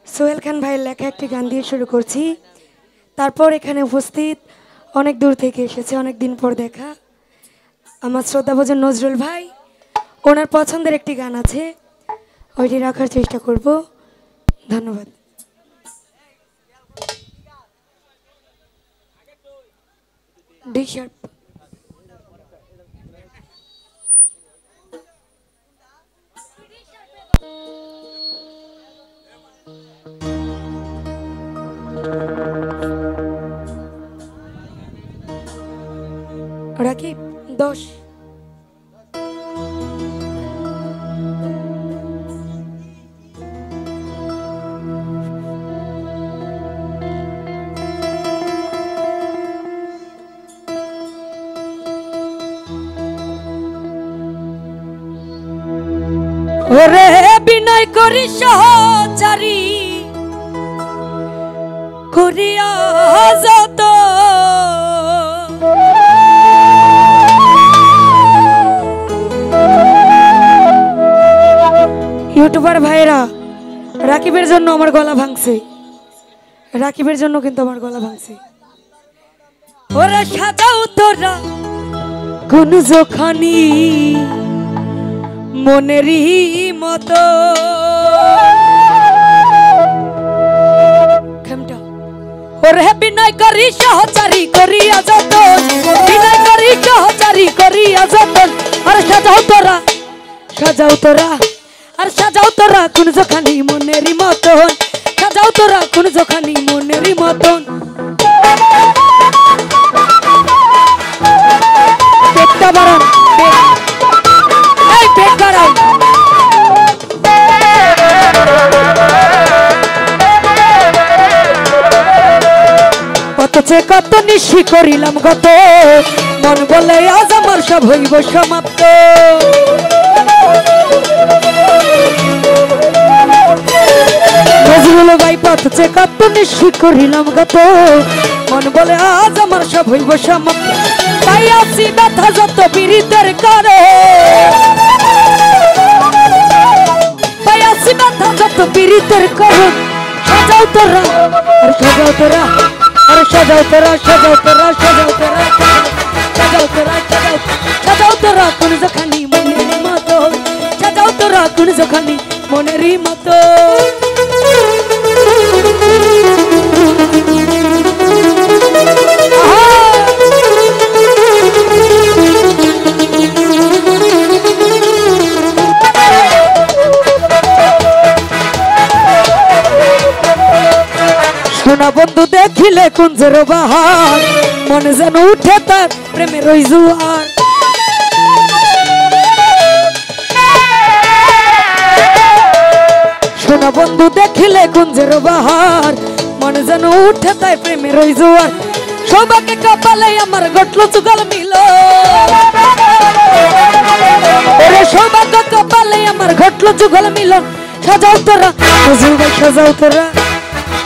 সোহেল খান ভাইয়ের লেখা একটি গান দিয়ে শুরু করছি। তারপর এখানে উপস্থিত অনেক দূর থেকে এসেছে, অনেক দিন পর দেখা আমার শ্রদ্ধাভাজন নজরুল ভাই। ওনার পছন্দের একটি গান আছে, ওইটি রাখার চেষ্টা করব। ধন্যবাদ। D sharp. রাকিব 10। ওরে বিনয় করি সহচারী করিয়া যত ইউটিউবার ভাইরা, রাকিবের জন্য আমার গলা ভাঙছে, রাকিবের জন্য কিন্তু আমার গলা ভাঙছে। ওরা সাজাও তোরা কোন যখানি মনেরই মতো, ওরে বিনয় করি সহচারী করিয়া যত, বিনয় করি সহচারী করিয়া যত। আর সাজাও তোরা, সাজাও তোরা, আর সাজাও তোরা কোন যখানি মনেরই মতন, সাজাও তোরা কোন যখানি মনেরই মতন। পেটটা বাড়ান, এই পেট বাড়াও। কতছে কত নিশি করিলাম গত, মন বলে আজ আমার সব হইব সমাপ্ত। নজরুল ভাই কতছে কত নিশি করিলাম গত, মন বলে আজ আমার সব হইব সমাপ্ত। তাই আছি ব্যথা যত পীড়িতের কারো, তাই আছি ব্যথা যত পীড়িতের কারণ। সাজাও তোরা, আর সাজাও তোরা, আর সাজাও তোরা, সাজাও তোরা, সাজাও তোরা, সাজাও তোরা, সাজাও, সাজাও তোরা কোন যখানি মনেরই মতো, সাজাও তোরা কোন যখানি মনেরই মতো। সোনা বন্ধু দেখিলে কুঞ্জের বাহার, মনে যেন উঠে তার প্রেমের ওই জোয়ার। সোনা বন্ধু দেখিলে কুঞ্জের বাহার, মনে যেন উঠে তাই প্রেমের ওই জোয়ার। সৌভাগ্যে কপালে আমার ঘটলো যুগল মিল, ওরে সৌভাগ্য কপালে আমার ঘটলো যুগল মিলন। সাজাও তোরা নজরুল ভাই, সাজাও তোরা,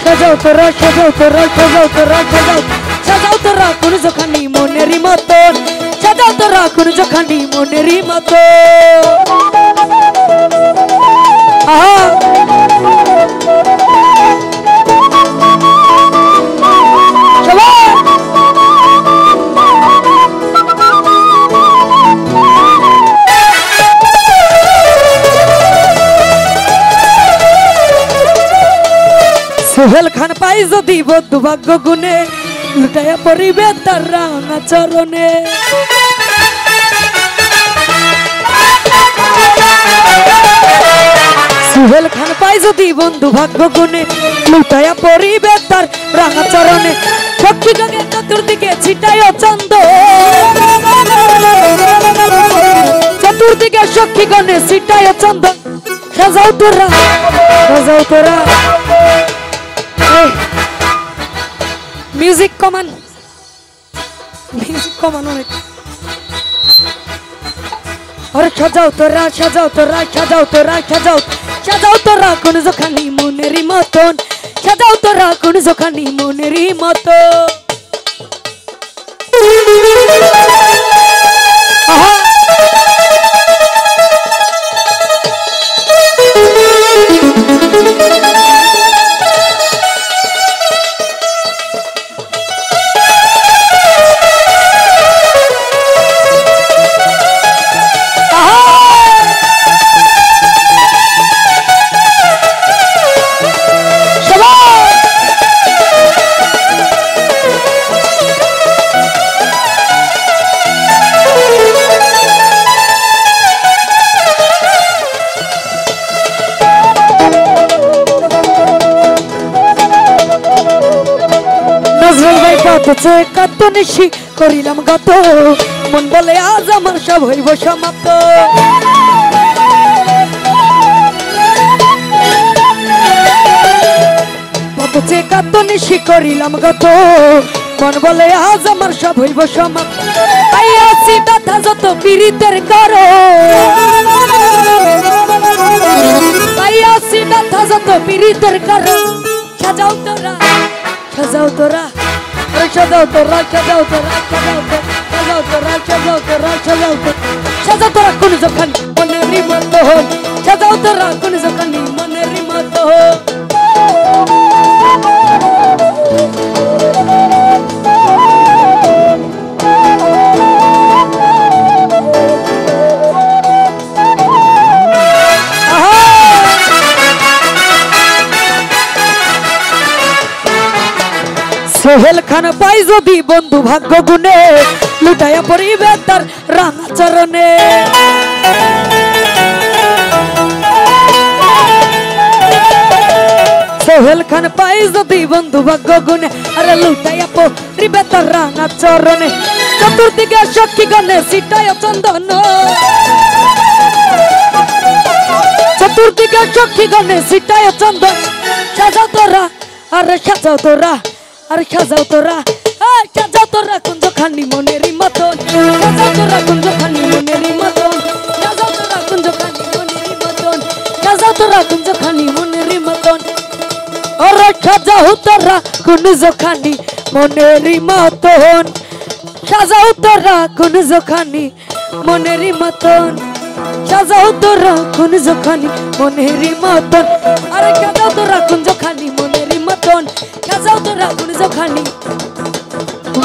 সাজাও তোরা, সাজাও তোরা, সাজাও তোরা, সাজাও, সাজাও তোরা কোন যখানি মনেরই মতন, সাজাও তোরা কোন যখানি মনেরই মতো। সোহেল খান পাই যদি বন্ধু ভাগ্য গুণে, লুটাইয়া পড়িবে তার রাঙা চরণে। সোহেল খান পাই যদি বন্ধু ভাগ্য গুণে, লুটাইয়া পড়িবে তার রাঙা চরণে। সখী গঙ্গে চতুর্দিকে ছিটাইও চন্দ, চতুর্দিকে সখী গণে ছিটাইও চন্দ। সাজাও তোরা, সাজাও তোরা, মিউজিক কমান, মিউজিক কমান অনেক। আর সাজাও তোরা, সাজাও তোরা, সাজাও তোরা, সাজাও, সাজাও তোরা কোন যখানি মনেরই মতন, সাজাও তোরা কোন যখানি মনেরই মতো। অথচ কত নিশি করিলাম গত মন বলে আজ আমার সব হইব সমাপ্ত অথচ কত নিশি করিলাম গত মন বলে আজ আমার সব হইব সমাপ্ত তাই আছি ব্যথা যত পীড়িতের করো তাই আছি ব্যথা যত পীড়িতের করো সাজাও তোরা সাজাও তোরা সাজাও তোরা সাজাও তোরা সাজাও তোরা সাজাও তোরা সাজাও তোরা সাজাও তোরা কোন যখন মনেরই মতো হন সাজাও তোরা কোন যখন মনেরই মতো সোহেল খান পাই যদি বন্ধু ভাগ্য গুণে লুটাইয়া পড়িবে তার রাঙা চরণে সোহেল খান পাই যদি বন্ধু ভাগ্য গুণে আরে লুটাইয়া পড়িবে তার রাঙা চরণে চতুর্দিকে সখী গণে সিটায় চন্দন চতুর্দিকে সখী গণে সিটায় চন্দন সাজাও তোরা আরে সাজাও তোরা আর সাজাও তোরা সাজাও তোরা কুঞ্জ খানি মনেরই মতন সাজাও তোরা কুঞ্জ খানি মনেরই মতন সাজাও তোরা কুঞ্জ খানি মনেরই মতন সাজাও তোরা কুঞ্জ খানি মনেরই মতন আর সাজাও তোরা কুঞ্জ খানি মনেরই মতন সাজাও তোরা কুঞ্জ খানি মনেরই মতন সাজাও তোরা কুঞ্জ খানি মনেরই মতন আর সাজাও তোরা কুঞ্জ খানি মনেরই মতন সাজাও তোরা কুঞ্জ খানি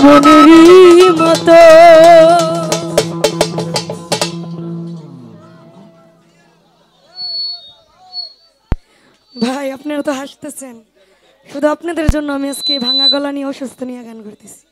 মনেরই মতো ভাই আপনারা তো হাসতেছেন শুধু আপনাদের জন্য আমি আজকে ভাঙা গলা নিয়ে অসুস্থ নিয়ে গান করতেছি